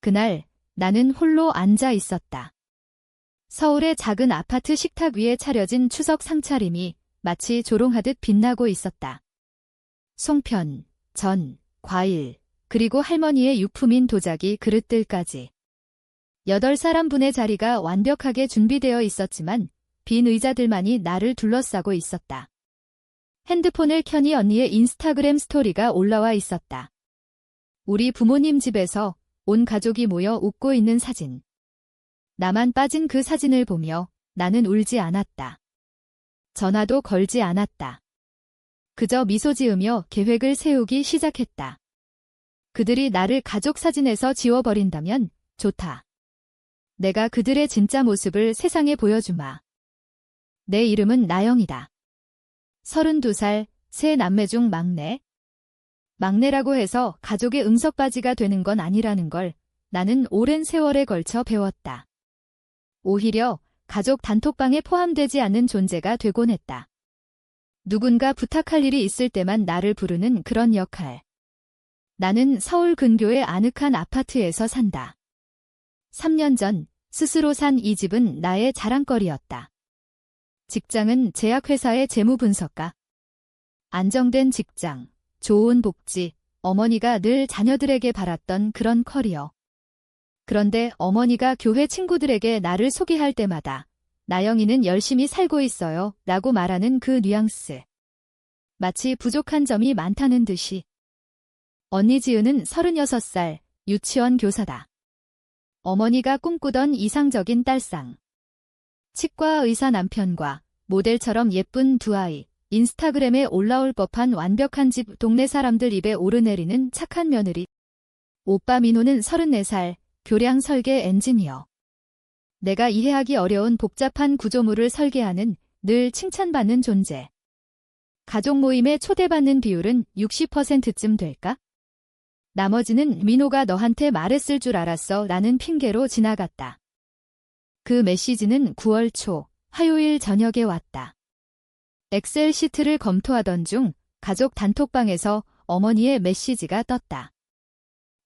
그날 나는 홀로 앉아 있었다. 서울의 작은 아파트 식탁 위에 차려진 추석 상차림이 마치 조롱하듯 빛나고 있었다. 송편, 전, 과일, 그리고 할머니의 유품인 도자기 그릇들까지. 8사람분의 자리가 완벽하게 준비되어 있었지만 빈 의자들만이 나를 둘러싸고 있었다. 핸드폰을 켜니 언니의 인스타그램 스토리가 올라와 있었다. 우리 부모님 집에서 온 가족이 모여 웃고 있는 사진. 나만 빠진 그 사진을 보며 나는 울지 않았다. 전화도 걸지 않았다. 그저 미소 지으며 계획을 세우기 시작했다. 그들이 나를 가족 사진에서 지워버린다면 좋다. 내가 그들의 진짜 모습을 세상에 보여주마. 내 이름은 나영이다. 32살, 세 남매 중 막내. 막내라고 해서 가족의 응석바지가 되는 건 아니라는 걸 나는 오랜 세월에 걸쳐 배웠다. 오히려 가족 단톡방에 포함되지 않는 존재가 되곤 했다. 누군가 부탁할 일이 있을 때만 나를 부르는 그런 역할. 나는 서울 근교의 아늑한 아파트에서 산다. 3년 전 스스로 산 이 집은 나의 자랑거리였다. 직장은 제약회사의 재무분석가. 안정된 직장, 좋은 복지, 어머니가 늘 자녀들에게 바랐던 그런 커리어. 그런데 어머니가 교회 친구들에게 나를 소개할 때마다 나영이는 열심히 살고 있어요 라고 말하는 그 뉘앙스. 마치 부족한 점이 많다는 듯이. 언니 지은은 36살, 유치원 교사다. 어머니가 꿈꾸던 이상적인 딸상. 치과 의사 남편과 모델처럼 예쁜 두 아이, 인스타그램에 올라올 법한 완벽한 집, 동네 사람들 입에 오르내리는 착한 며느리. 오빠 민호는 34살, 교량 설계 엔지니어. 내가 이해하기 어려운 복잡한 구조물을 설계하는 늘 칭찬받는 존재. 가족 모임에 초대받는 비율은 60%쯤 될까? 나머지는 민호가 너한테 말했을 줄 알았어 라는 핑계로 지나갔다. 그 메시지는 9월 초 화요일 저녁에 왔다. 엑셀 시트를 검토하던 중 가족 단톡방에서 어머니의 메시지가 떴다.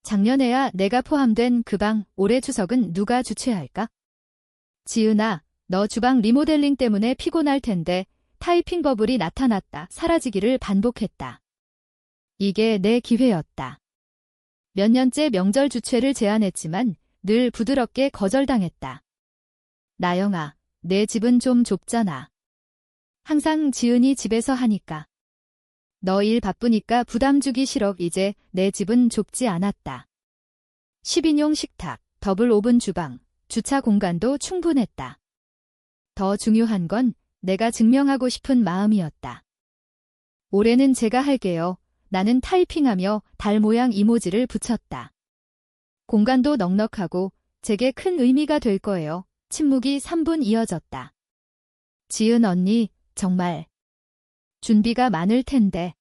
작년에야 내가 포함된 그 방 올해 추석은 누가 주최할까? 지은아, 너 주방 리모델링 때문에 피곤할 텐데 타이핑 버블이 나타났다. 사라지기를 반복했다. 이게 내 기회였다. 몇 년째 명절 주최를 제안했지만 늘 부드럽게 거절당했다. 나영아, 내 집은 좀 좁잖아. 항상 지은이 집에서 하니까. 너 일 바쁘니까 부담 주기 싫어. 이제 내 집은 좁지 않았다. 10인용 식탁, 더블 오븐 주방, 주차 공간도 충분했다. 더 중요한 건 내가 증명하고 싶은 마음이었다. 올해는 제가 할게요. 나는 타이핑하며 달 모양 이모지를 붙였다. 공간도 넉넉하고 제게 큰 의미가 될 거예요. 침묵이 3분 이어졌다. 지은 언니, 정말 준비가 많을 텐데.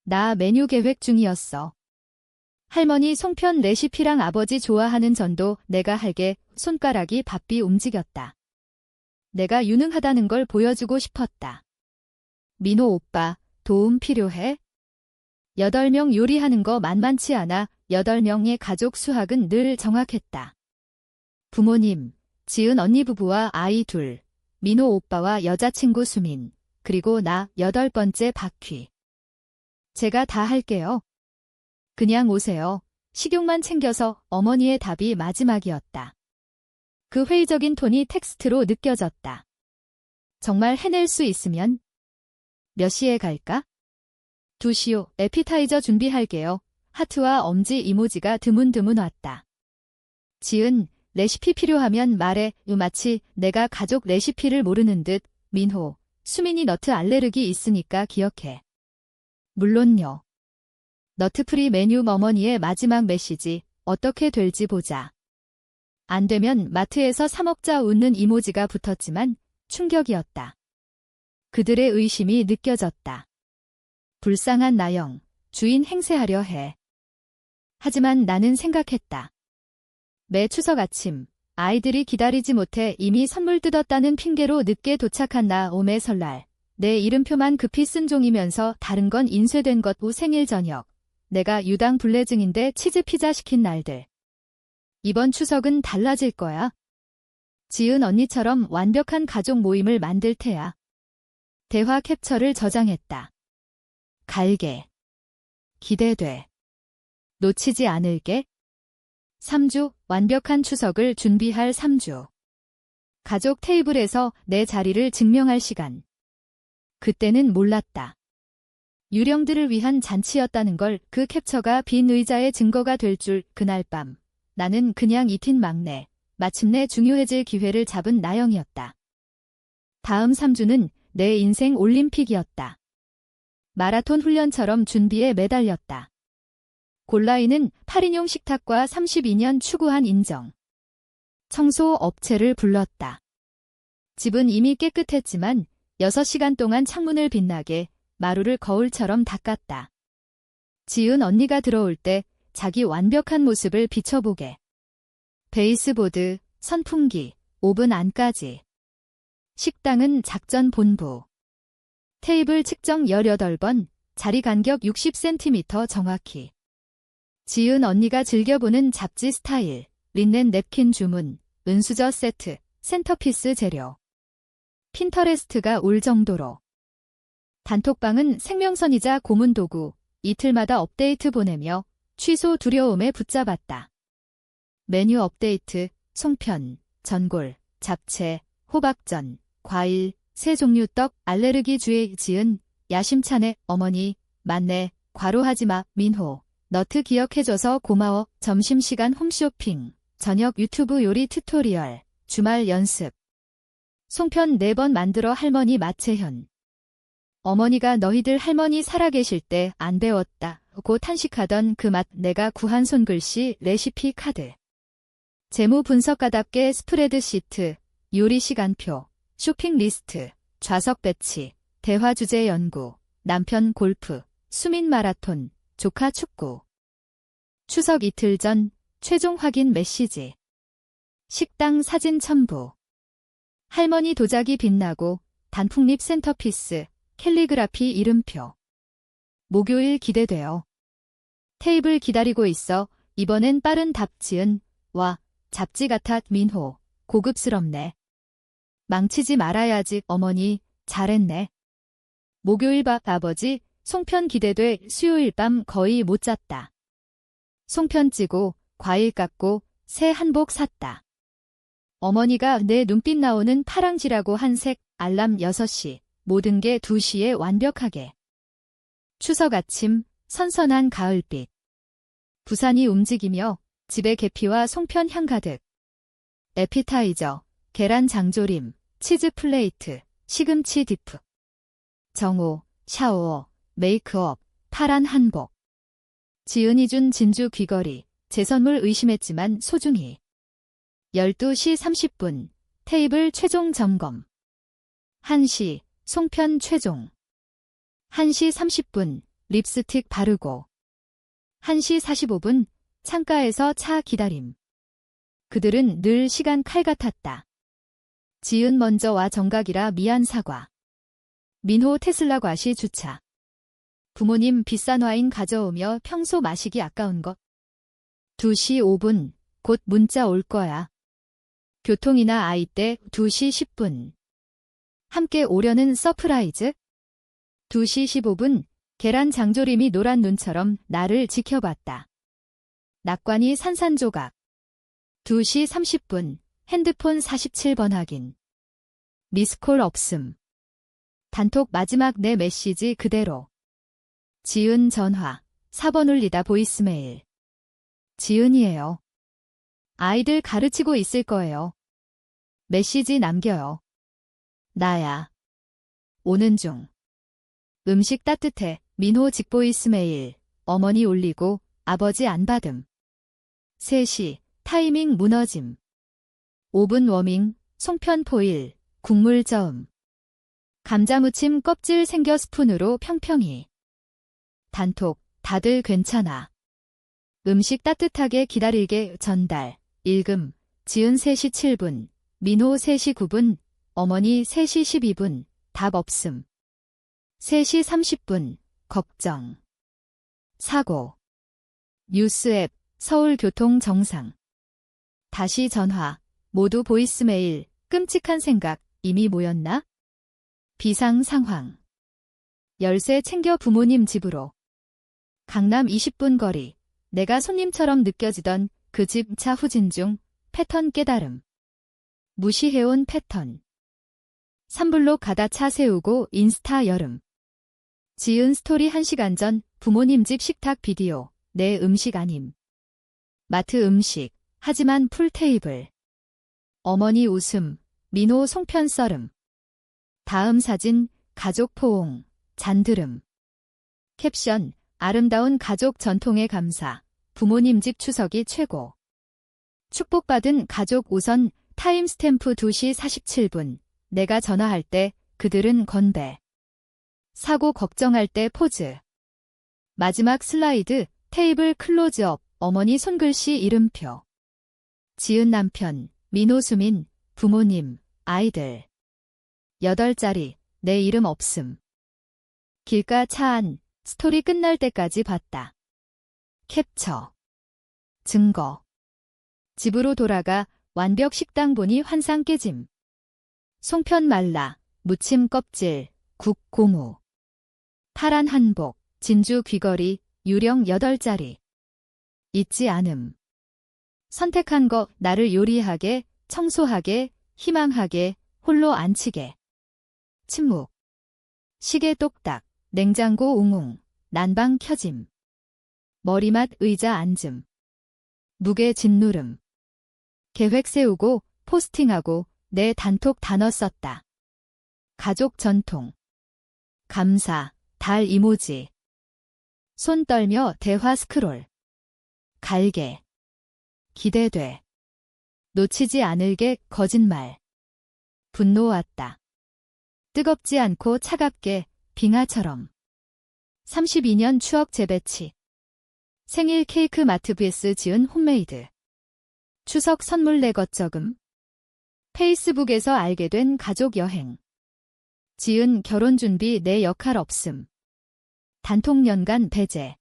나 메뉴 계획 중이었어. 할머니 송편 레시피랑 아버지 좋아하는 전도 내가 할게. 손가락이 바삐 움직였다. 내가 유능하다는 걸 보여주고 싶었다. 민호 오빠, 도움 필요해? 8명 요리하는 거 만만치 않아. 8명의 가족 수학은 늘 정확했다. 부모님, 지은 언니 부부와 아이 둘, 민호 오빠와 여자친구 수민, 그리고 나 8번째 박휘. 제가 다 할게요. 그냥 오세요. 식용만 챙겨서. 어머니의 답이 마지막이었다. 그 회의적인 톤이 텍스트로 느껴졌다. 정말 해낼 수 있으면? 몇 시에 갈까? 2시요. 에피타이저 준비할게요. 하트와 엄지 이모지가 드문드문 왔다. 지은, 레시피 필요하면 말해. 마치 내가 가족 레시피를 모르는 듯. 민호, 수민이 너트 알레르기 있으니까 기억해. 물론요. 너트프리 메뉴. 어머니의 마지막 메시지. 어떻게 될지 보자. 안 되면 마트에서 사 먹자. 웃는 이모지가 붙었지만 충격이었다. 그들의 의심이 느껴졌다. 불쌍한 나영, 주인 행세하려 해. 하지만 나는 생각했다. 매 추석 아침, 아이들이 기다리지 못해 이미 선물 뜯었다는 핑계로 늦게 도착한 나. 오매 설날, 내 이름표만 급히 쓴 종이면서 다른 건 인쇄된 것. 후 생일 저녁, 내가 유당 불내증인데 치즈 피자 시킨 날들. 이번 추석은 달라질 거야. 지은 언니처럼 완벽한 가족 모임을 만들 테야. 대화 캡처를 저장했다. 갈게. 기대돼. 놓치지 않을게. 3주, 완벽한 추석을 준비할 3주. 가족 테이블에서 내 자리를 증명할 시간. 그때는 몰랐다. 유령들을 위한 잔치였다는 걸 그 캡처가 빈 의자의 증거가 될 줄. 그날 밤 나는 그냥 이틴 막내, 마침내 중요해질 기회를 잡은 나영이었다. 다음 3주는 내 인생 올림픽이었다. 마라톤 훈련처럼 준비에 매달렸다. 골라이는 8인용 식탁과 32년 추구한 인정. 청소 업체를 불렀다. 집은 이미 깨끗했지만 6시간 동안 창문을 빛나게 마루를 거울처럼 닦았다. 지은 언니가 들어올 때 자기 완벽한 모습을 비춰보게. 베이스보드, 선풍기, 오븐 안까지. 식당은 작전 본부. 테이블 측정 18번, 자리 간격 60cm 정확히. 지은 언니가 즐겨보는 잡지 스타일, 린넨 냅킨 주문, 은수저 세트, 센터피스 재료. 핀터레스트가 울 정도로. 단톡방은 생명선이자 고문 도구, 이틀마다 업데이트 보내며 취소 두려움에 붙잡았다. 메뉴 업데이트, 송편, 전골, 잡채, 호박전, 과일, 세 종류 떡, 알레르기 주의 지은, 야심찬의 어머니, 맞네, 과로하지마, 민호, 너트 기억해줘서 고마워, 점심시간 홈쇼핑, 저녁 유튜브 요리 튜토리얼, 주말 연습. 송편 4번 만들어 할머니 마채현. 어머니가 너희들 할머니 살아계실 때 안 배웠다. 고 탄식하던 그 맛 내가 구한 손글씨 레시피 카드. 재무 분석가답게 스프레드시트, 요리 시간표, 쇼핑 리스트, 좌석 배치, 대화 주제 연구, 남편 골프, 수민 마라톤, 조카 축구. 추석 이틀 전 최종 확인 메시지. 식당 사진 첨부. 할머니 도자기 빛나고 단풍잎 센터피스, 캘리그라피 이름표. 목요일 기대돼요. 테이블 기다리고 있어. 이번엔 빠른 답 지은. 와, 잡지 같아 민호. 고급스럽네. 망치지 말아야지 어머니. 잘했네. 목요일 밥 아버지. 송편 기대돼. 수요일 밤 거의 못 잤다. 송편 찌고 과일 깎고 새 한복 샀다. 어머니가 내 눈빛 나오는 파랑지라고 한 색 알람 6시. 모든 게 2시에 완벽하게. 추석 아침 선선한 가을빛. 부산이 움직이며 집에 계피와 송편 향 가득. 에피타이저, 계란 장조림, 치즈 플레이트, 시금치 디프. 정오, 샤워, 메이크업, 파란 한복. 지은이 준 진주 귀걸이, 제 선물 의심했지만 소중히. 12시 30분, 테이블 최종 점검. 1시, 송편 최종. 1시 30분, 립스틱 바르고. 1시 45분, 창가에서 차 기다림. 그들은 늘 시간 칼 같았다. 지은 먼저 와 정각이라 미안 사과. 민호 테슬라 과시 주차. 부모님 비싼 와인 가져오며 평소 마시기 아까운 것. 2시 5분, 곧 문자 올 거야. 교통이나 아이 때 2시 10분. 함께 오려는 서프라이즈? 2시 15분, 계란 장조림이 노란 눈처럼 나를 지켜봤다. 낙관이 산산조각. 2시 30분, 핸드폰 47번 확인. 미스콜 없음. 단톡 마지막 내 메시지 그대로. 지은 전화, 4번 울리다 보이스메일. 지은이에요. 아이들 가르치고 있을 거예요. 메시지 남겨요. 나야. 오는 중. 음식 따뜻해. 민호 직보이스메일. 어머니 올리고 아버지 안 받음. 3시. 타이밍 무너짐. 5분 워밍. 송편 포일. 국물 저음. 감자무침 껍질 생겨 스푼으로 평평히. 단톡. 다들 괜찮아. 음식 따뜻하게 기다리게 전달. 읽음. 지은 3시 7분. 민호 3시 9분. 어머니 3시 12분. 답 없음. 3시 30분. 걱정. 사고. 뉴스 앱. 서울 교통 정상. 다시 전화. 모두 보이스메일. 끔찍한 생각. 이미 모였나? 비상 상황. 열쇠 챙겨 부모님 집으로. 강남 20분 거리. 내가 손님처럼 느껴지던 그 집 차 후진 중 패턴 깨달음. 무시해온 패턴. 산블록 가다 차 세우고 인스타 여름. 지은 스토리 1시간 전 부모님 집 식탁 비디오. 내 음식 아님. 마트 음식. 하지만 풀테이블. 어머니 웃음. 민호 송편 썰음. 다음 사진. 가족 포옹. 잔드름. 캡션. 아름다운 가족 전통에 감사. 부모님 집 추석이 최고. 축복받은 가족 우선. 타임스탬프 2시 47분. 내가 전화할 때 그들은 건배. 사고 걱정할 때 포즈. 마지막 슬라이드. 테이블 클로즈업. 어머니 손글씨 이름표. 지은 남편. 민호수민. 부모님. 아이들. 8자리. 내 이름 없음. 길가 차 안. 스토리 끝날 때까지 봤다. 캡처. 증거. 집으로 돌아가 완벽 식당 보니 환상 깨짐. 송편 말라. 무침 껍질. 국 고무. 파란 한복. 진주 귀걸이. 유령 8자리. 잊지 않음. 선택한 거. 나를 요리하게, 청소하게, 희망하게, 홀로 안치게. 침묵. 시계 똑딱. 냉장고 웅웅. 난방 켜짐. 머리맡 의자 앉음. 무게 짓누름. 계획 세우고 포스팅하고 내 단톡 단어 썼다. 가족 전통. 감사. 달 이모지. 손 떨며 대화 스크롤. 갈게. 기대돼. 놓치지 않을게. 거짓말. 분노 왔다. 뜨겁지 않고 차갑게. 빙하처럼. 32년 추억 재배치. 생일 케이크 마트 vs 지은 홈메이드. 추석 선물 내 것저금. 페이스북에서 알게 된 가족 여행. 지은 결혼 준비 내 역할 없음. 단톡 연간 배제.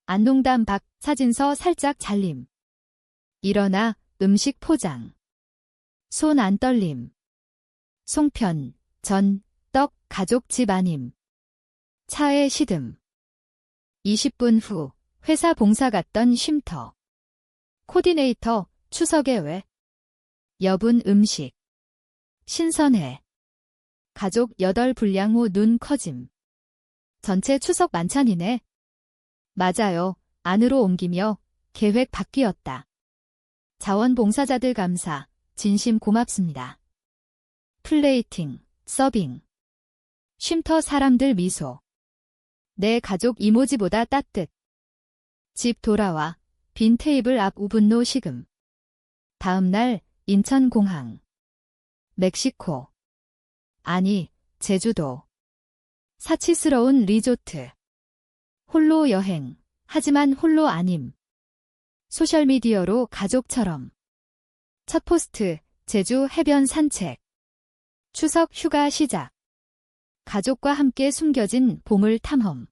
안농담 박 사진서 살짝 잘림. 일어나 음식 포장. 손 안 떨림. 송편, 전, 떡 가족 집 아님. 차에 시듬. 20분 후 회사 봉사 갔던 쉼터. 코디네이터 추석에 왜? 여분 음식. 신선해. 가족 8분량 후 눈 커짐. 전체 추석 만찬이네. 맞아요. 안으로 옮기며 계획 바뀌었다. 자원봉사자들 감사. 진심 고맙습니다. 플레이팅, 서빙. 쉼터 사람들 미소. 내 가족 이모지보다 따뜻. 집 돌아와 빈 테이블 앞 우분노 식음. 다음 날 인천공항. 멕시코. 아니, 제주도. 사치스러운 리조트. 홀로 여행. 하지만 홀로 아님. 소셜미디어로 가족처럼. 첫 포스트. 제주 해변 산책. 추석 휴가 시작. 가족과 함께 숨겨진 보물 탐험.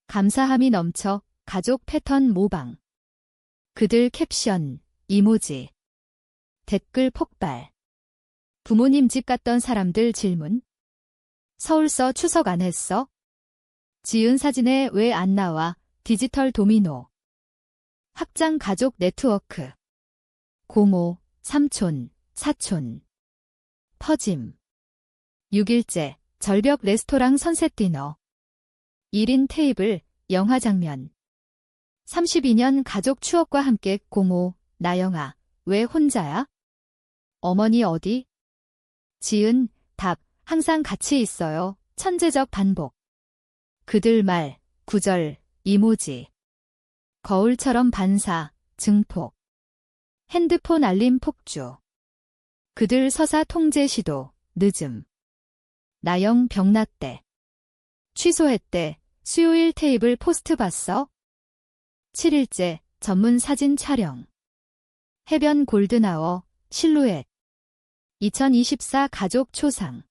감사함이 넘쳐 가족 패턴 모방. 그들 캡션, 이모지. 댓글 폭발. 부모님 집 갔던 사람들 질문. 서울서 추석 안 했어? 지은 사진에 왜 안 나와? 디지털 도미노. 확장 가족 네트워크. 고모, 삼촌, 사촌. 퍼짐. 6일째, 절벽 레스토랑 선셋 디너. 1인 테이블, 영화 장면. 32년 가족 추억과 함께 고모, 나영아, 왜 혼자야? 어머니 어디? 지은, 답, 항상 같이 있어요. 천재적 반복. 그들 말, 구절, 이모지. 거울처럼 반사, 증폭. 핸드폰 알림 폭주. 그들 서사 통제 시도, 늦음. 나영 병났대. 취소했대. 수요일 테이블 포스트 봤어? 7일째, 전문 사진 촬영. 해변 골든아워, 실루엣. 2024 가족 초상.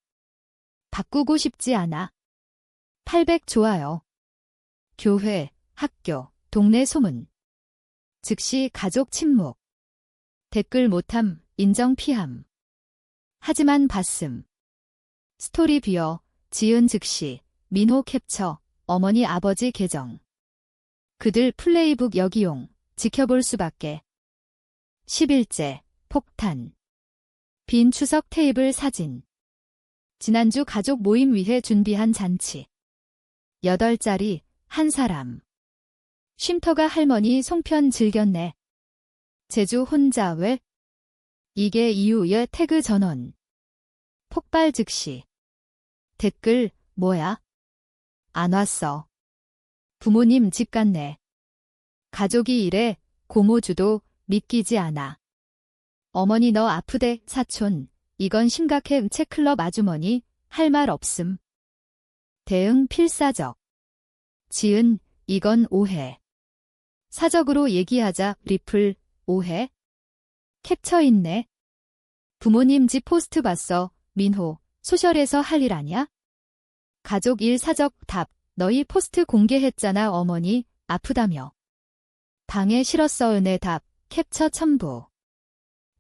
바꾸고 싶지 않아. 800 좋아요. 교회, 학교, 동네 소문. 즉시 가족 침묵. 댓글 못함, 인정 피함. 하지만 봤음. 스토리 뷰어, 지은 즉시, 민호 캡처, 어머니 아버지 계정. 그들 플레이북 여기용, 지켜볼 수밖에. 10일째, 폭탄. 빈 추석 테이블 사진. 지난주 가족 모임 위해 준비한 잔치. 8자리, 한 사람. 쉼터가 할머니 송편 즐겼네. 제주 혼자 왜? 이게 이유의 태그 전원. 폭발 즉시. 댓글, 뭐야? 안 왔어. 부모님 집 갔네. 가족이 이래, 고모주도 믿기지 않아. 어머니 너 아프대, 사촌. 이건 심각해, 체클럽 아주머니. 할 말 없음. 대응 필사적. 지은, 이건 오해. 사적으로 얘기하자, 리플, 오해? 캡처 있네. 부모님 집 포스트 봤어, 민호. 소셜에서 할 일 아냐? 가족 일 사적 답. 너희 포스트 공개했잖아, 어머니. 아프다며. 방에 실었어, 은혜 답. 캡처 첨부.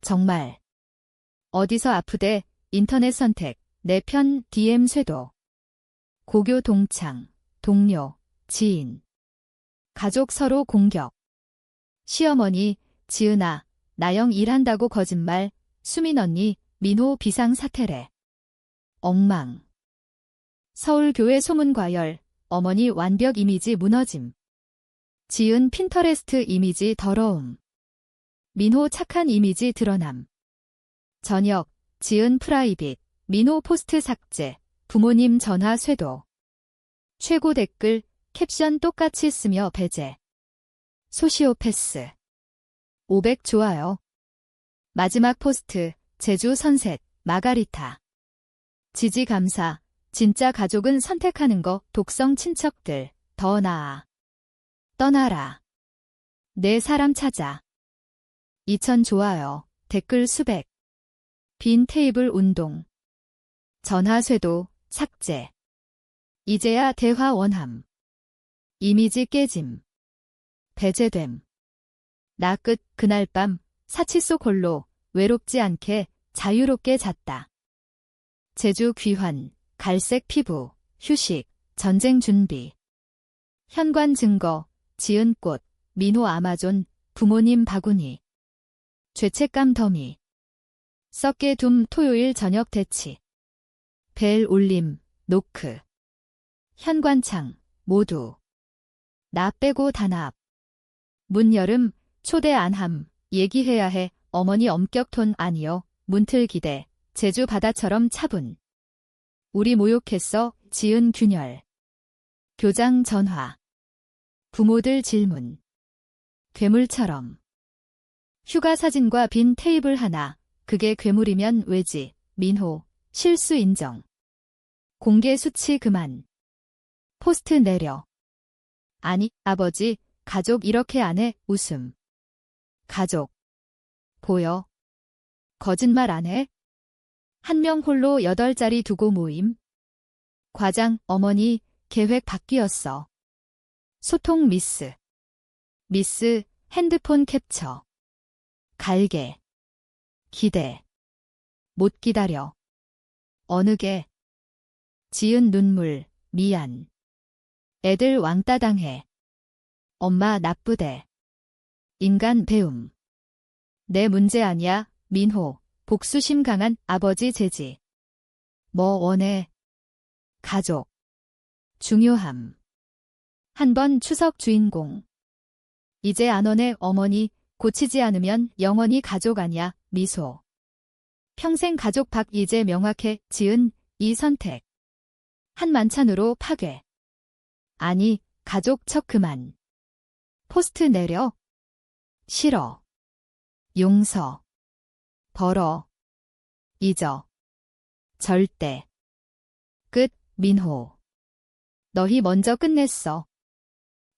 정말. 어디서 아프대? 인터넷 선택. 내 편 DM 쇄도. 고교 동창, 동료, 지인. 가족 서로 공격. 시어머니, 지은아, 나영 일한다고 거짓말. 수민 언니, 민호 비상사태래. 엉망. 서울교회 소문과열. 어머니 완벽 이미지 무너짐. 지은 핀터레스트 이미지 더러움. 민호 착한 이미지 드러남. 저녁, 지은 프라이빗. 민호 포스트 삭제. 부모님 전화 쇄도. 최고 댓글, 캡션 똑같이 쓰며 배제. 소시오패스. 500 좋아요. 마지막 포스트, 제주 선셋, 마가리타. 지지 감사. 진짜 가족은 선택하는 거, 독성 친척들, 더 나아. 떠나라. 내 사람 찾아. 2000 좋아요. 댓글 수백. 빈 테이블 운동. 전화 쇄도, 삭제. 이제야 대화 원함. 이미지 깨짐. 배제됨. 나 끝, 그날 밤, 사치소 홀로, 외롭지 않게, 자유롭게 잤다. 제주 귀환, 갈색 피부, 휴식, 전쟁 준비. 현관 증거, 지은 꽃, 민호 아마존, 부모님 바구니. 죄책감 더미. 썩게 둠 토요일 저녁 대치. 벨 울림, 노크. 현관창, 모두. 나 빼고 단합. 문여름, 초대 안함, 얘기해야 해, 어머니 엄격 톤 아니요, 문틀 기대, 제주 바다처럼 차분. 우리 모욕했어, 지은 균열. 교장 전화. 부모들 질문. 괴물처럼. 휴가 사진과 빈 테이블 하나, 그게 괴물이면 왜지, 민호, 실수 인정. 공개 수치 그만. 포스트 내려. 아니, 아버지, 가족 이렇게 안 해, 웃음. 가족. 보여. 거짓말 안 해? 한 명 홀로 8자리 두고 모임. 과장, 어머니, 계획 바뀌었어. 소통 미스. 미스, 핸드폰 캡처. 갈게. 기대. 못 기다려. 어느 게. 지은 눈물, 미안. 애들 왕따 당해. 엄마 나쁘대. 인간 배움. 내 문제 아니야, 민호. 복수심 강한 아버지 재지. 뭐 원해? 가족. 중요함. 한 번 추석 주인공. 이제 안 오네, 어머니. 고치지 않으면 영원히 가족 아냐, 미소. 평생 가족 박 이제 명확해, 지은, 이 선택. 한 만찬으로 파괴. 아니, 가족 척 그만. 포스트 내려. 싫어. 용서. 벌어. 잊어. 절대. 끝, 민호. 너희 먼저 끝냈어.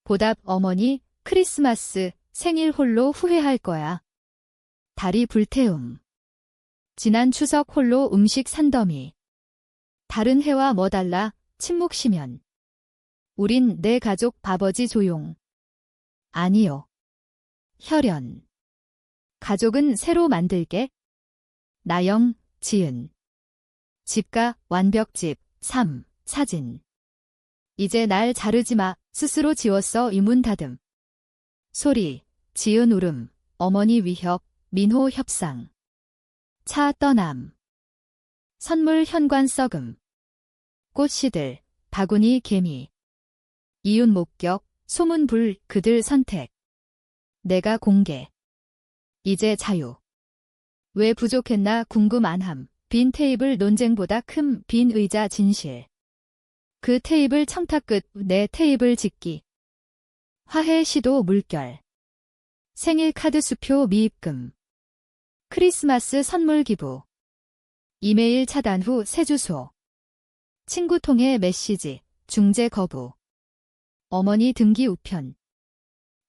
보답, 어머니, 크리스마스, 생일 홀로 후회할 거야. 다리 불태움. 지난 추석 홀로 음식 산더미. 다른 해와 뭐 달라, 침묵 심연. 우린 내 가족 바버지 조용. 아니요. 혈연. 가족은 새로 만들게. 나영, 지은. 집가, 완벽집. 3. 사진. 이제 날 자르지 마. 스스로 지웠어. 이문 닫음. 소리, 지은 울음. 어머니 위협. 민호 협상. 차 떠남. 선물 현관 썩음. 꽃시들. 바구니 개미. 이웃 목격. 소문 불. 그들 선택. 내가 공개. 이제 자유. 왜 부족했나 궁금 안함. 빈 테이블 논쟁보다 큰 빈 의자 진실. 그 테이블 청탁 끝 내 테이블 짓기. 화해 시도 물결. 생일 카드 수표 미입금. 크리스마스 선물 기부. 이메일 차단 후 새 주소. 친구 통해 메시지. 중재 거부. 어머니 등기 우편.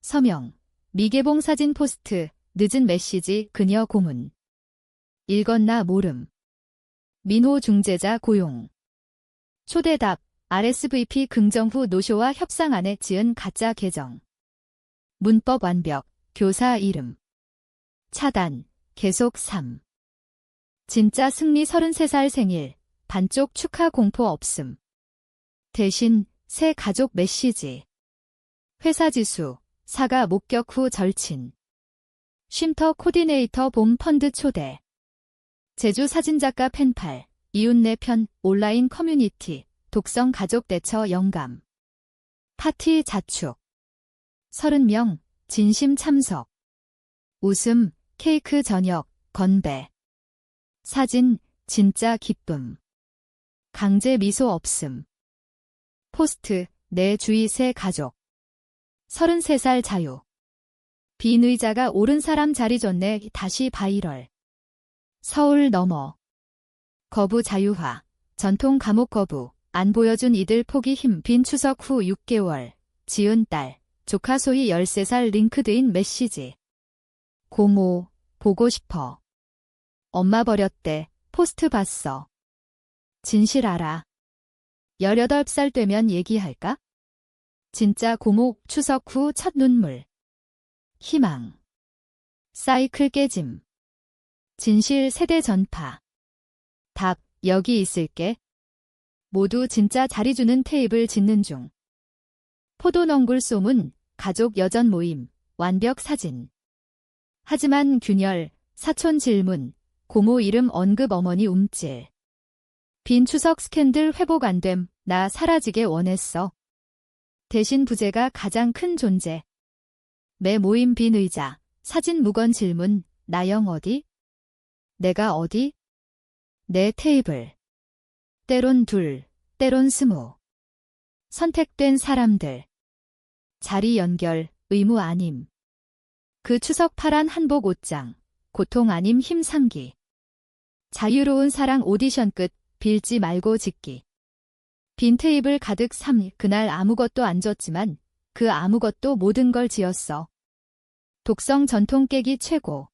서명. 미개봉 사진 포스트. 늦은 메시지. 그녀 고문. 읽었나 모름. 민호 중재자 고용. 초대답. RSVP 긍정 후 노쇼와 협상 안에 지은 가짜 계정. 문법 완벽. 교사 이름. 차단. 계속 3. 진짜 승리 33살 생일. 반쪽 축하 공포 없음. 대신 새 가족 메시지. 회사 지수. 사가 목격 후 절친. 쉼터 코디네이터 봄 펀드 초대. 제주 사진작가 펜팔. 이웃내 편. 온라인 커뮤니티. 독성 가족 대처 영감. 파티 자축. 30명. 진심 참석. 웃음. 케이크 저녁. 건배. 사진. 진짜 기쁨. 강제 미소 없음. 포스트. 내 주위 새 가족. 33살 자유. 빈 의자가 옳은 사람 자리 줬네. 다시 바이럴. 서울 넘어. 거부 자유화. 전통 감옥 거부. 안 보여준 이들 포기 힘. 빈 추석 후 6개월. 지은 딸. 조카 소희 13살 링크드인 메시지. 고모. 보고 싶어. 엄마 버렸대. 포스트 봤어. 진실 알아. 18살 되면 얘기할까? 진짜 고모. 추석 후 첫 눈물. 희망. 사이클 깨짐. 진실 세대 전파. 답. 여기 있을게. 모두 진짜 자리 주는 테이블 짓는 중. 포도넝굴 소문. 가족 여전 모임. 완벽 사진. 하지만 균열. 사촌 질문. 고모 이름 언급 어머니 움찔. 빈 추석 스캔들 회복 안 됨. 나 사라지게 원했어. 대신 부재가 가장 큰 존재. 매 모임 빈 의자. 사진 묵언 질문. 나영 어디? 내가 어디? 내 테이블. 때론 2, 때론 20. 선택된 사람들. 자리 연결. 의무 아님. 그 추석 파란 한복 옷장. 고통 아님 힘 상기. 자유로운 사랑 오디션 끝. 빌지 말고 짓기. 빈 테이블 가득 3. 그날 아무것도 안 줬지만 그 아무것도 모든 걸 지었어. 독성 전통 깨기 최고.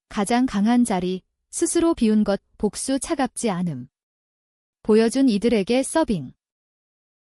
가장 강한 자리. 스스로 비운 것. 복수 차갑지 않음. 보여준 이들에게 서빙.